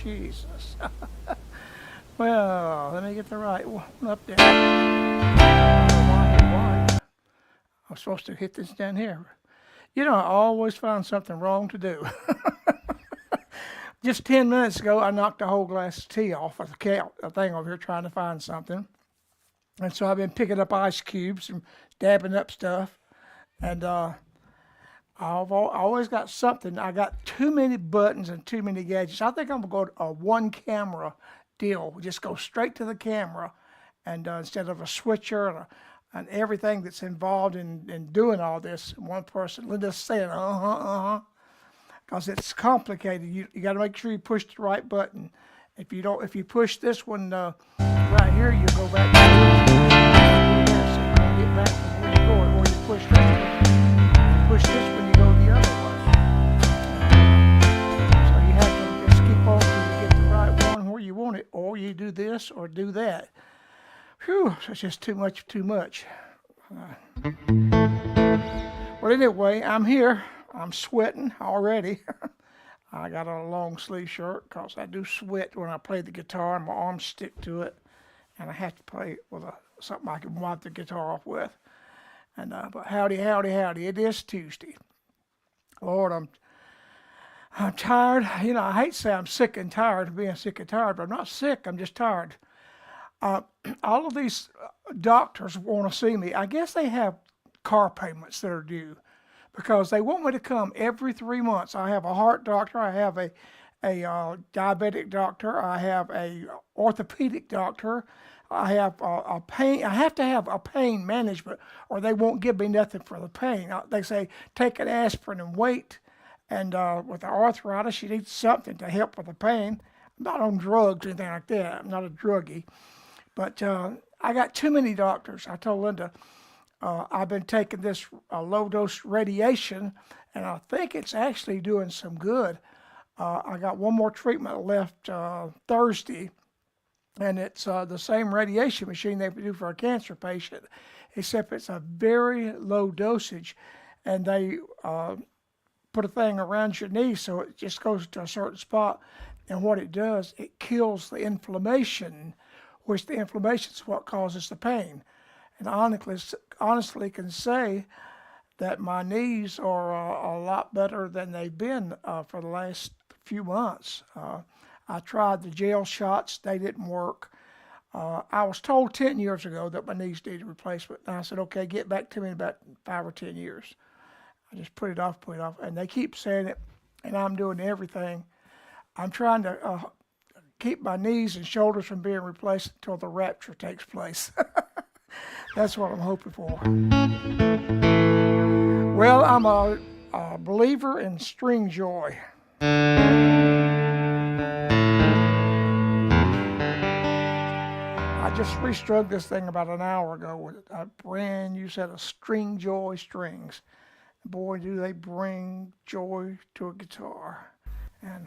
Jesus. Well, let me get the right one up there. Why? I'm supposed to hit this down here. You know, I always find something wrong to do. Just 10 minutes ago, I knocked a whole glass of tea off of a thing over here trying to find something. And so I've been picking up ice cubes and dabbing up stuff. And always got something. I got too many buttons and too many gadgets. I think I'm going to go a one camera deal. Just go straight to the camera. And instead of a switcher and everything that's involved in doing all this, one person, Linda's saying, because it's complicated. You got to make sure you push the right button. If you push this one right here, you go back to this. So you get back to where you're going. Or you push this one. You push this one, you go the other way. So you have to just keep on till you get the right one where you want it. Or you do this or do that. Whew, that's just too much. Well, anyway, I'm here. I'm sweating already. I got a long sleeve shirt because I do sweat when I play the guitar and my arms stick to it. And I have to play with something I can wipe the guitar off with. And but howdy. It is Tuesday. Lord, I'm tired. You know, I hate to say I'm sick and tired of being sick and tired, but I'm not sick. I'm just tired. All of these doctors want to see me. I guess they have car payments that are due because they want me to come every 3 months. I have a heart doctor. I have a diabetic doctor. I have a orthopedic doctor. I have a pain. I have to have a pain management, or they won't give me nothing for the pain. They say take an aspirin and wait. And with the arthritis, you need something to help with the pain. I'm not on drugs or anything like that. I'm not a druggie. But I got too many doctors. I told Linda I've been taking this low-dose radiation, and I think it's actually doing some good. I got one more treatment left Thursday, and it's the same radiation machine they do for a cancer patient, except it's a very low dosage, and they put a thing around your knee so it just goes to a certain spot, and what it does, it kills the inflammation, which the inflammation is what causes the pain. And honestly can say that my knees are a lot better than they've been for the last few months. I tried the gel shots. They didn't work. I was told 10 years ago that my knees needed replacement. And I said, okay, get back to me in about 5 or 10 years. I just put it off. And they keep saying it, and I'm doing everything. I'm trying to keep my knees and shoulders from being replaced until the rapture takes place. That's what I'm hoping for. Well, I'm a believer in string joy. I just restrung this thing about an hour ago with a brand new set of string joy strings. Boy, do they bring joy to a guitar. And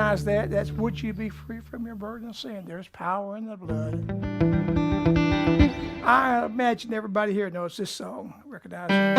recognize that. That's would you be free from your burden of sin? There's power in the blood. I imagine everybody here knows this song. Recognize it.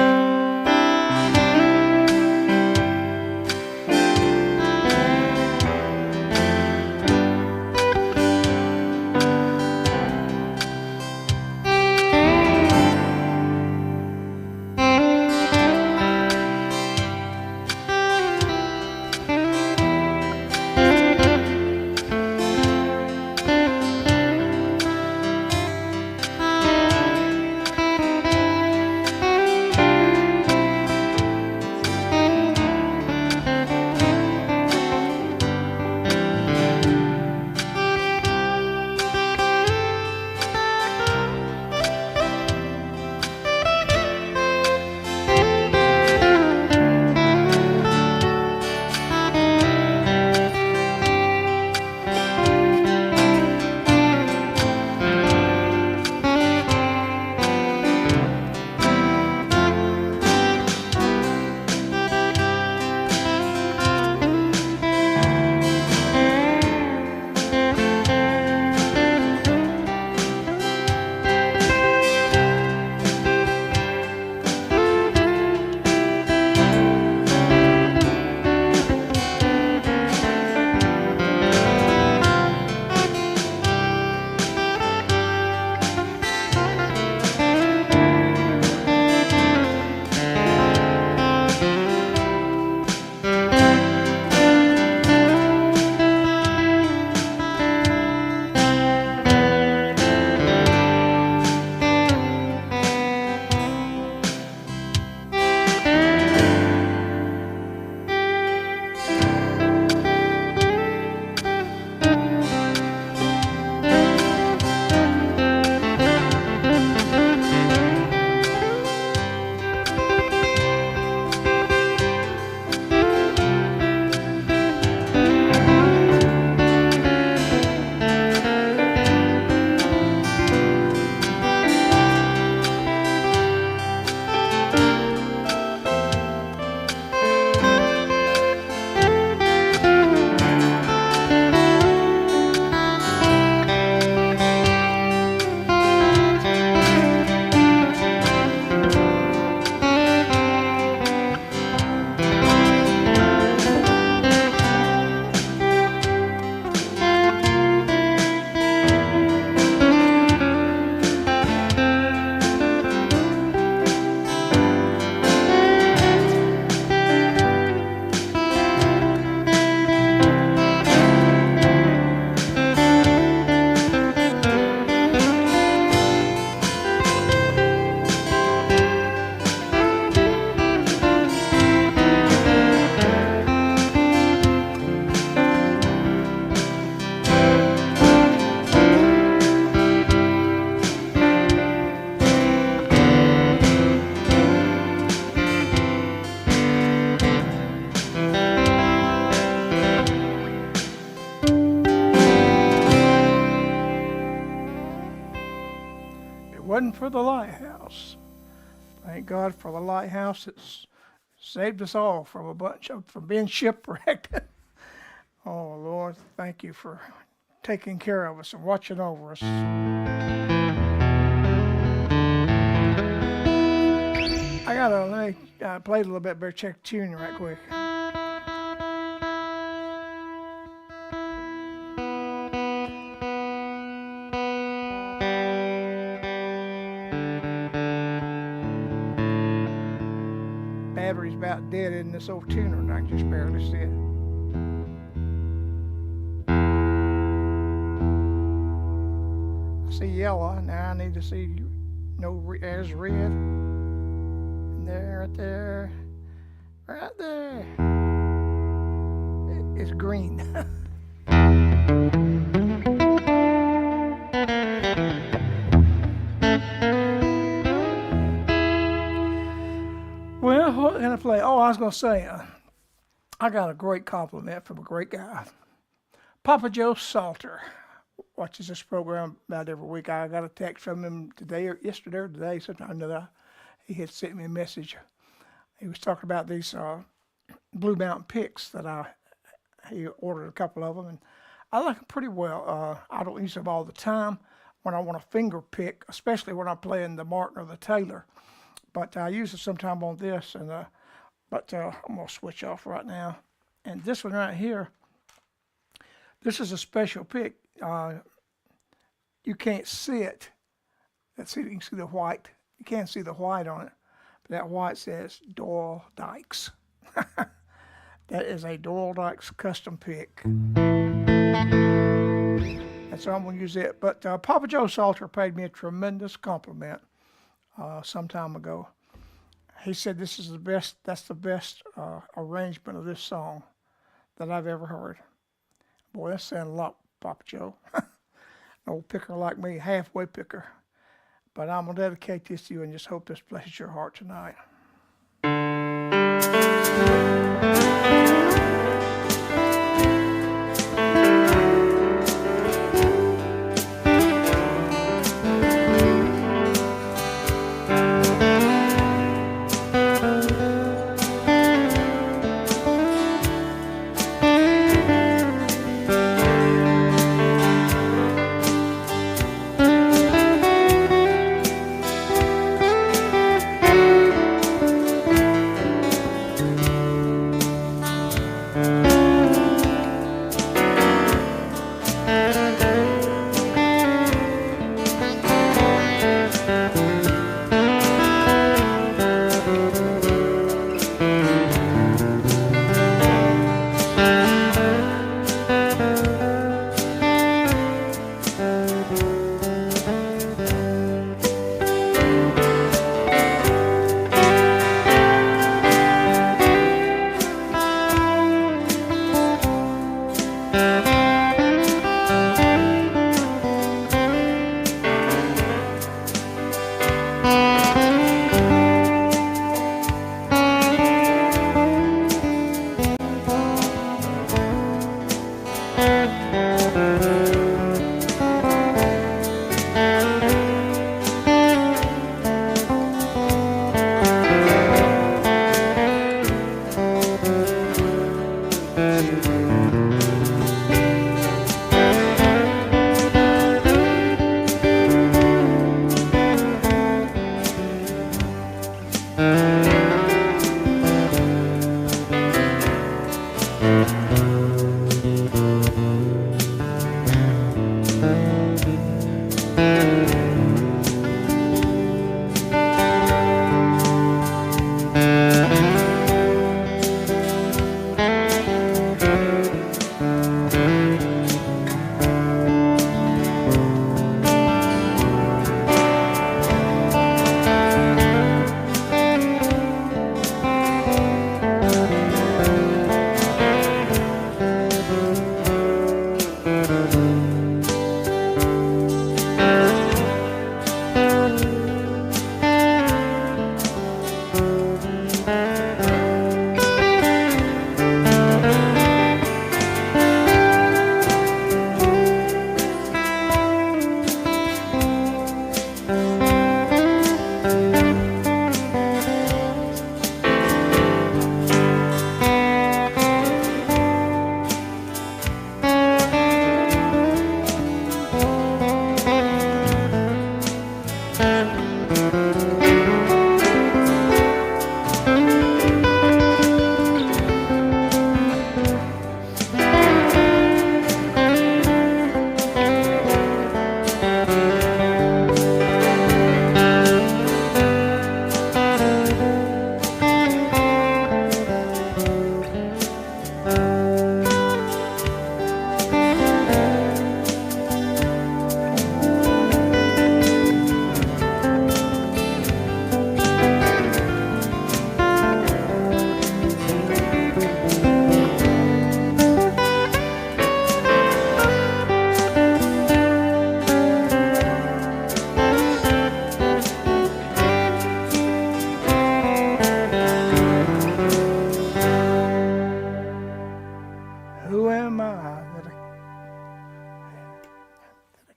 Wasn't for the lighthouse. Thank God for the lighthouse that's saved us all from from being shipwrecked. Oh Lord, thank you for taking care of us and watching over us. Let me play a little bit, better check the tune right quick. Battery's about dead in this old tuner and I can just barely see it. I see yellow, now I need to see there's red. And there, right there, right there. It's green. Well, what can I play? Oh, I was going to say, I got a great compliment from a great guy. Papa Joe Salter watches this program about every week. I got a text from him yesterday or today, sometime that he had sent me a message. He was talking about these Blue Mountain picks that I he ordered a couple of them, and I like them pretty well. I don't use them all the time when I want to finger pick, especially when I'm playing the Martin or the Taylor. But I use it sometime on this, and I'm gonna switch off right now. And this one right here, this is a special pick. You can't see it. Let's see if you can see the white. You can't see the white on it. But that white says Doyle Dykes. That is a Doyle Dykes custom pick. And so I'm going to use it. But Papa Joe Salter paid me a tremendous compliment some time ago. He said this is the best, that's the best arrangement of this song that I've ever heard. Boy, that's saying a lot, Papa Joe. An old picker like me, halfway picker. But I'm going to dedicate this to you and just hope this blesses your heart tonight.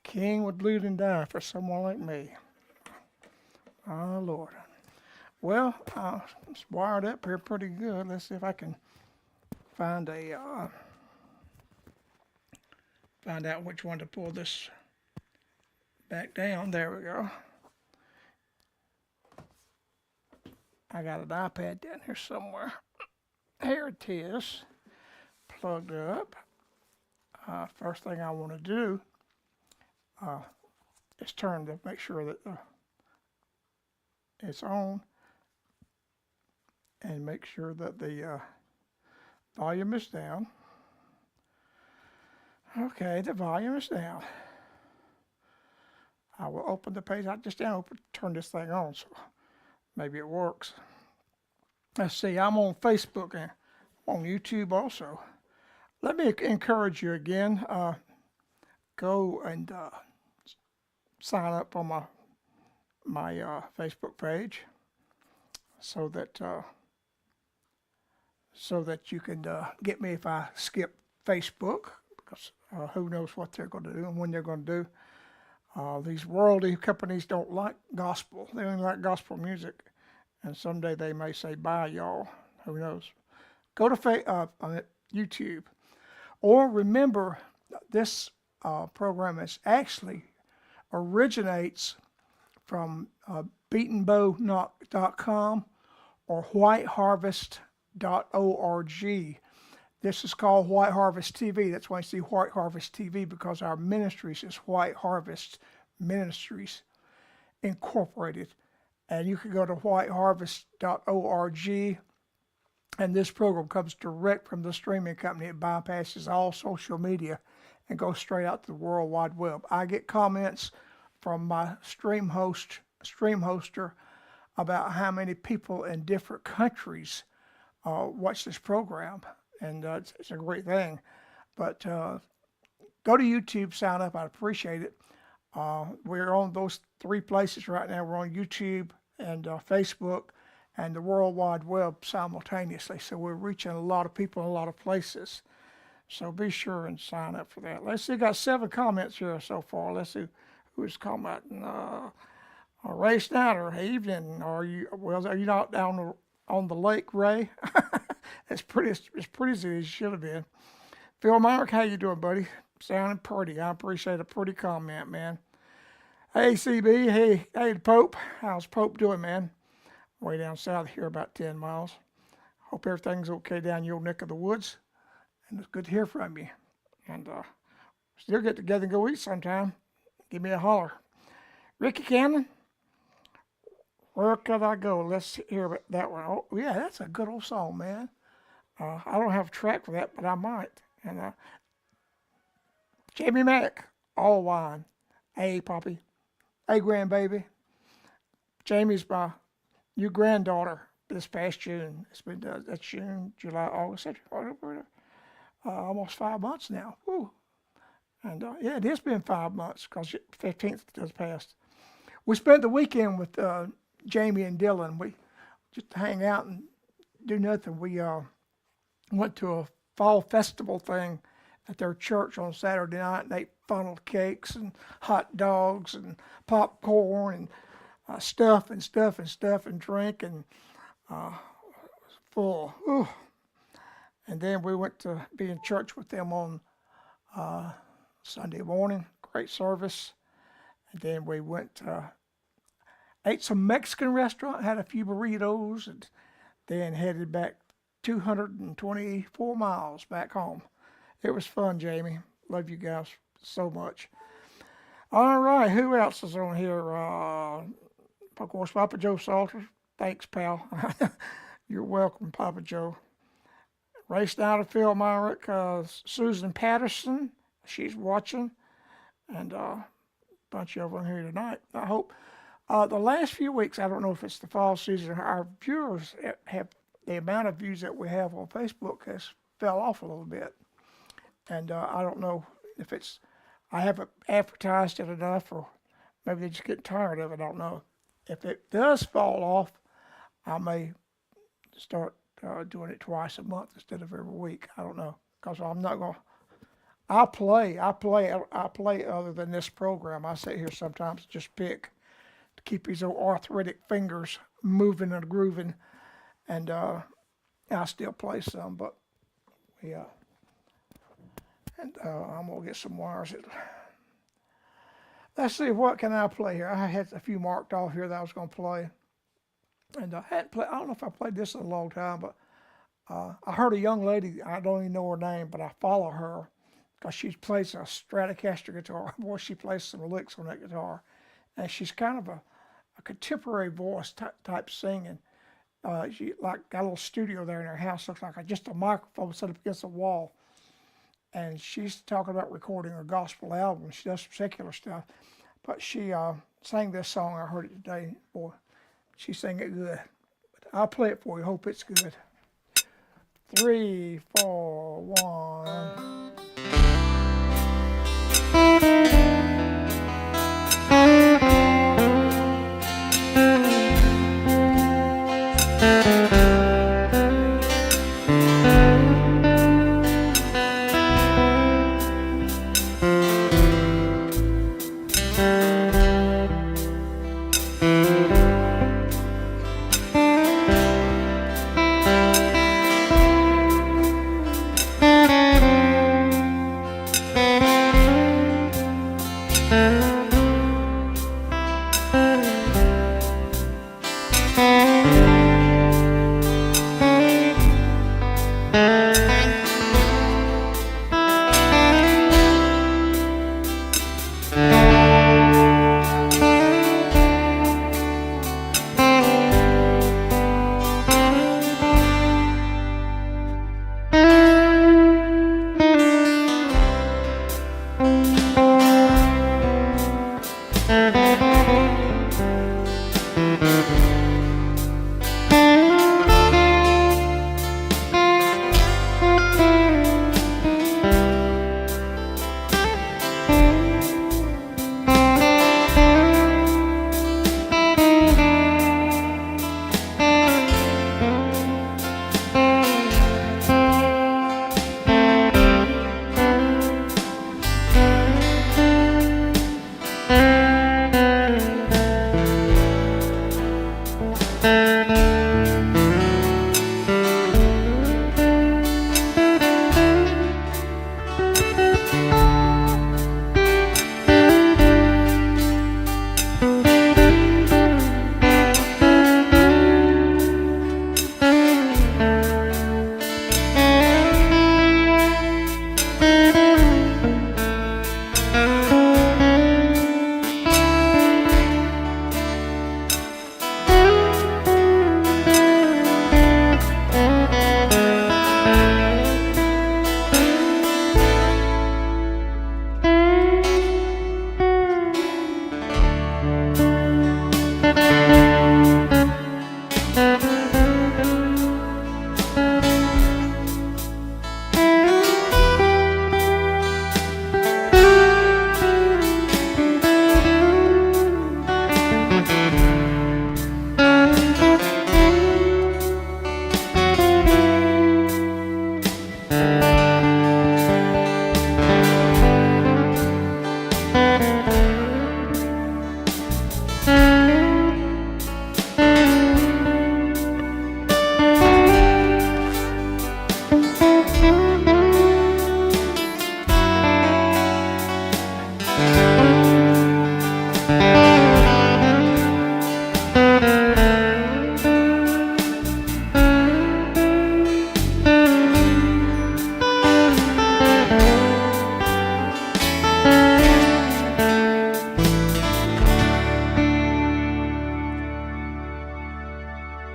King would bleed and die for someone like me. Oh, Lord. Well, it's wired up here pretty good. Let's see if I can find a find out which one to pull this back down. There we go. I got an iPad down here somewhere. Here it is, plugged up. First thing I want to do is turn to make sure that it's on, and make sure that the volume is down. Okay, the volume is down. I will open the page. I just turn this thing on, so maybe it works. Let's see, I'm on Facebook and on YouTube also. Let me encourage you again. Go and sign up on my Facebook page so that you can get me if I skip Facebook, because who knows what they're going to do and when they're going to do. These worldly companies don't like gospel. They only like gospel music. And someday they may say, bye, y'all. Who knows? Go to YouTube. Or remember, this program is actually originates from Beatenbo.com or whiteharvest.org. This is called White Harvest TV. That's why you see White Harvest TV, because our ministries is White Harvest Ministries Incorporated. And you can go to whiteharvest.org, and this program comes direct from the streaming company. It bypasses all social media and goes straight out to the World Wide Web. I get comments from my stream hoster about how many people in different countries watch this program, and it's a great thing. But go to YouTube, sign up. I'd appreciate it. We're on those three places right now. We're on YouTube and Facebook and the World Wide Web simultaneously. So we're reaching a lot of people in a lot of places. So be sure and sign up for that. Let's see, got 7 comments here so far. Let's see who's commenting. Ray Snyder, evening. Are you not down on the lake, Ray? It's pretty as it should have been. Phil Myrick, how you doing, buddy? Sounding pretty. I appreciate a pretty comment, man. Hey, CB. Hey, Pope. How's Pope doing, man? Way down south here, about 10 miles. Hope everything's okay down your neck of the woods. And it's good to hear from you. And still get together and go eat sometime. Give me a holler. Ricky Cannon, where could I go? Let's hear about that one. Oh, yeah, that's a good old song, man. I don't have a track for that, but I might. And Jamie Mack, All Wine. Hey, Poppy. Hey, grandbaby. Jamie's my new granddaughter this past June. It's been that's June, July, August, September, almost 5 months now. Woo. And yeah, it has been 5 months because 15th just passed. We spent the weekend with Jamie and Dylan. We just hang out and do nothing. We went to a fall festival thing at their church on Saturday night, and ate funnel cakes and hot dogs and popcorn and stuff and drink, and full. Ooh. And then we went to be in church with them on Sunday morning. Great service. And then we went ate some Mexican restaurant, had a few burritos, and then headed back 224 miles back home. It was fun, Jamie. Love you guys so much. All right, who else is on here? Of course, Papa Joe Salter. Thanks, pal. You're welcome, Papa Joe. Ray Snyder, Phil Myrick, Susan Patterson. She's watching. And a bunch of them here tonight. I hope. The last few weeks, I don't know if it's the fall season, our viewers have, the amount of views that we have on Facebook has fell off a little bit. And I don't know if it's, I haven't advertised it enough, or maybe they just get tired of it. I don't know. If it does fall off, I may start doing it twice a month instead of every week. I don't know, because I'm not going to. I play other than this program. I sit here sometimes and just pick to keep these old arthritic fingers moving and grooving. And I still play some, but yeah. And I'm going to get some wires. Let's see, what can I play here? I had a few marked off here that I was going to play. And I hadn't played, I don't know if I played this in a long time, but I heard a young lady, I don't even know her name, but I follow her because she plays a Stratocaster guitar. Boy, she plays some licks on that guitar. And she's kind of a contemporary voice type singing. She like got a little studio there in her house, looks like just a microphone set up against the wall. And she's talking about recording a gospel album. She does some secular stuff. But she sang this song, I heard it today. Boy, she sang it good. But I'll play it for you, hope it's good. 3, 4, 1.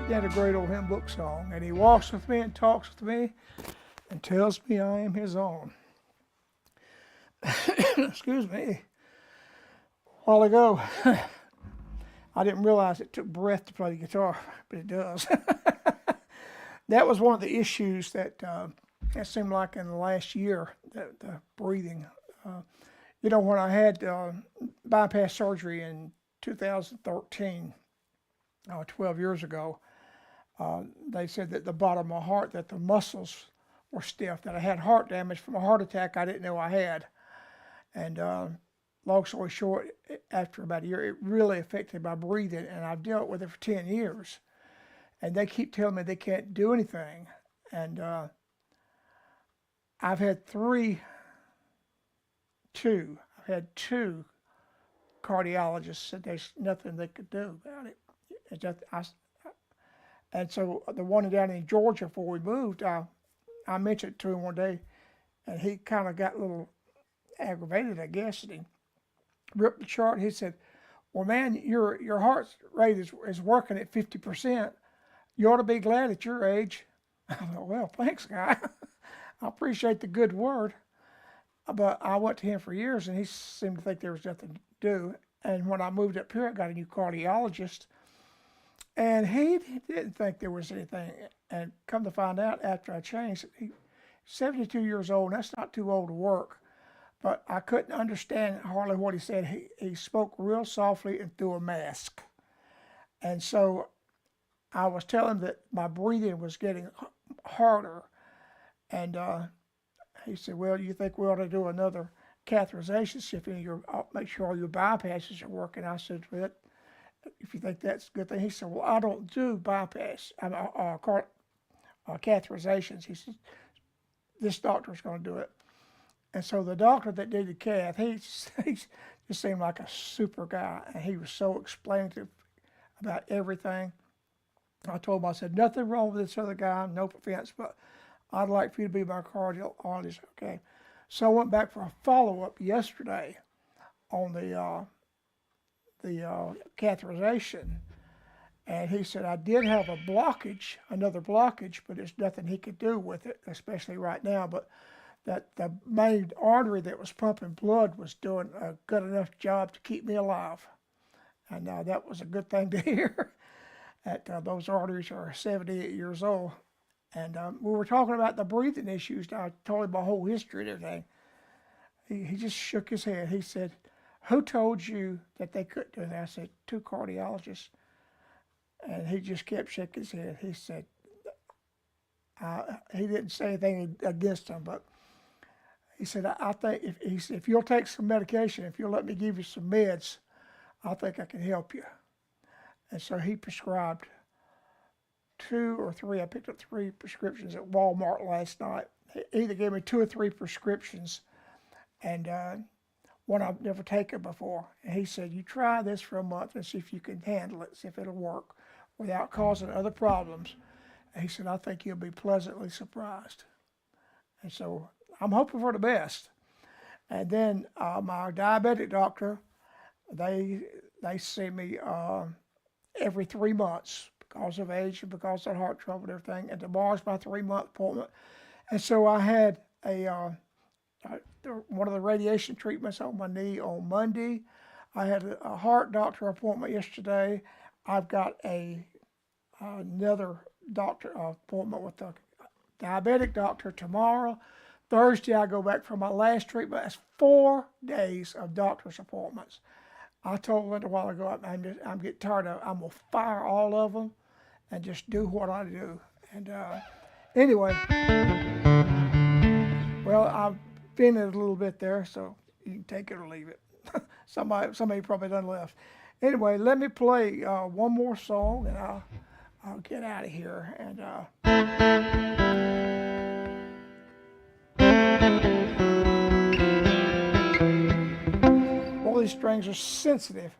That a great old hymn book song. And he walks with me and talks with me and tells me I am his own. Excuse me. A while ago, I didn't realize it took breath to play the guitar, but it does. That was one of the issues that it seemed like in the last year, the breathing. When I had bypass surgery in 2013, 12 years ago, they said that the bottom of my heart, that the muscles were stiff, that I had heart damage from a heart attack I didn't know I had. And long story short, after about a year, it really affected my breathing, and I've dealt with it for 10 years. And they keep telling me they can't do anything. And I've had 3 two. I've had two cardiologists said there's nothing they could do about it. It's just, and so the one down in Georgia before we moved, I mentioned it to him one day, and he kind of got a little aggravated, I guess, and he ripped the chart. He said, "Well, man, your heart rate is working at 50%. You ought to be glad at your age." I thought, well, thanks, guy. I appreciate the good word. But I went to him for years, and he seemed to think there was nothing to do. And when I moved up here, I got a new cardiologist, and he didn't think there was anything. And come to find out, after I changed, he's 72 years old, and that's not too old to work. But I couldn't understand hardly what he said. He spoke real softly and through a mask. And so I was telling him that my breathing was getting harder. And he said, "Well, do you think we ought to do another catheterization, see if make sure all your bypasses are working?" I said, "Well, if you think that's a good thing." He said, "Well, I don't do catheterizations." He said, "This doctor's going to do it." And so the doctor that did the cath, he just seemed like a super guy, and he was so explanative about everything. I told him, I said, "Nothing wrong with this other guy, no offense, but I'd like for you to be my cardiologist." Okay. So I went back for a follow-up yesterday on the catheterization, and he said I did have a blockage, another blockage, but there's nothing he could do with it, especially right now. But that the main artery that was pumping blood was doing a good enough job to keep me alive, and that was a good thing to hear. That those arteries are 78 years old. And we were talking about the breathing issues. I told him my whole history and everything. He just shook his head. He said, "Who told you that they couldn't do that?" I said, "Two cardiologists." And he just kept shaking his head. He said, he didn't say anything against them, but he said, "I think if you'll take some medication, if you'll let me give you some meds, I think I can help you." And so he prescribed 2 or 3. I picked up 3 prescriptions at Walmart last night. He either gave me 2 or 3 prescriptions, and one I've never taken before. And he said, "You try this for a month and see if you can handle it, see if it'll work without causing other problems." And he said, "I think you'll be pleasantly surprised." And so I'm hoping for the best. And then my diabetic doctor, they see me every 3 months because of age and because of heart trouble and everything. And tomorrow's my 3-month appointment. And so I had one of the radiation treatments on my knee on Monday. I had a heart doctor appointment yesterday. I've got another doctor appointment with the diabetic doctor tomorrow. Thursday, I go back for my last treatment. That's 4 days of doctor's appointments. I told Linda a while ago, I'm getting tired of it. I'm going to fire all of them and just do what I do. And anyway, well, I've been it a little bit there, so you can take it or leave it. Somebody probably done left. Anyway, let me play one more song, and I'll get out of here. And all these strings are sensitive.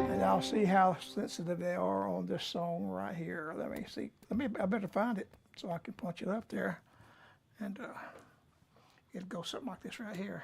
And I'll see how sensitive they are on this song right here. Let me see. I better find it so I can punch it up there. And it'll go something like this right here.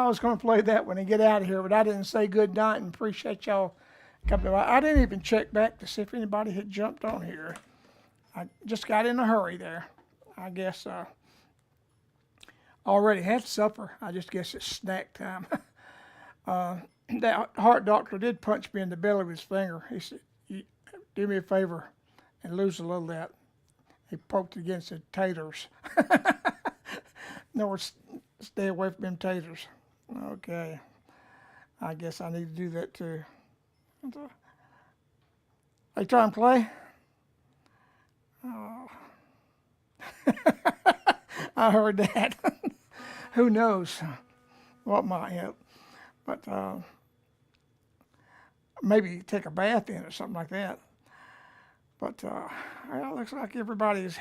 was going to play that when I get out of here, but I didn't say good night and appreciate y'all coming by. I didn't even check back to see if anybody had jumped on here. I just got in a hurry there. I guess already had supper. I just guess it's snack time. That heart doctor did punch me in the belly with his finger. He said, do me a favor and lose a little of that. He poked against the taters. No, stay away from them taters. Okay. I guess I need to do that too. They try and play? Oh. I heard that. Who knows what might help. But maybe take a bath in or something like that. But well, it looks like everybody's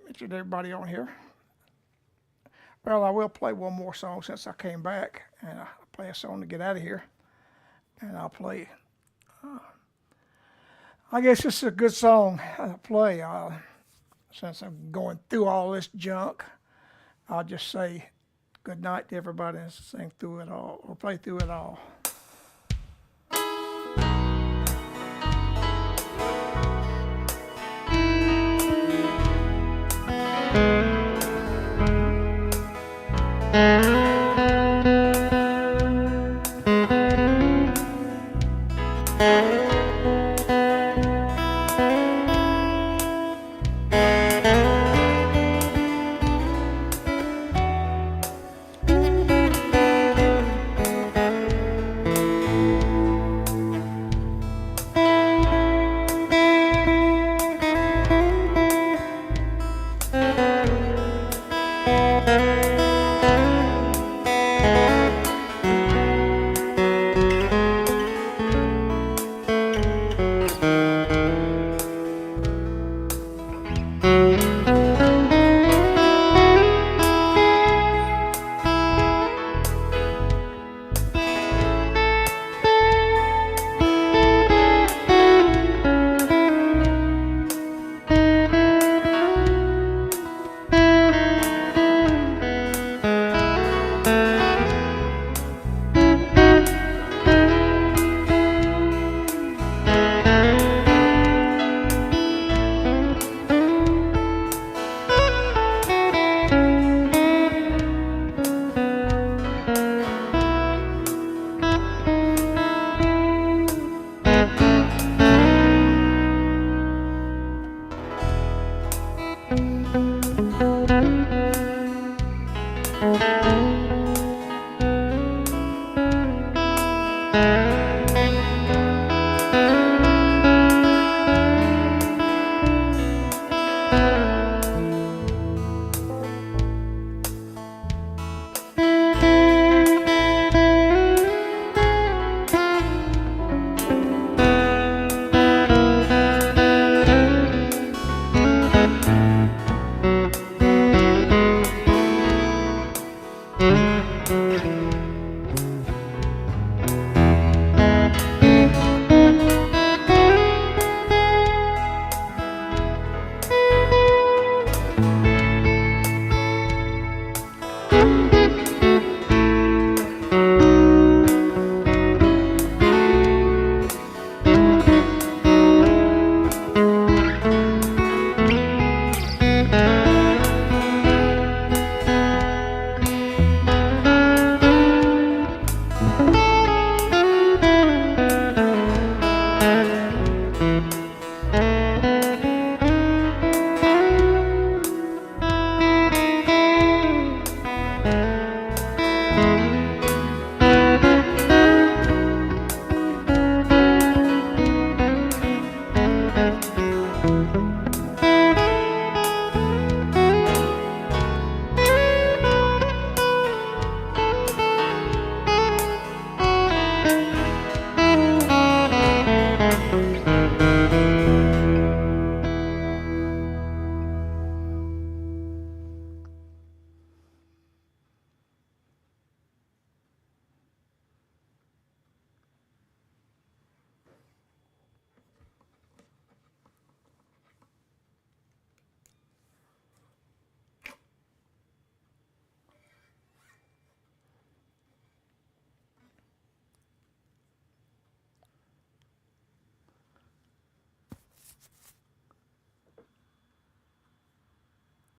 mentioned everybody on here. Well, I will play one more song since I came back, and I'll play a song to get out of here. And I'll play. I guess this is a good song to play. Since I'm going through all this junk, I'll just say good night to everybody and sing through it all, or play through it all.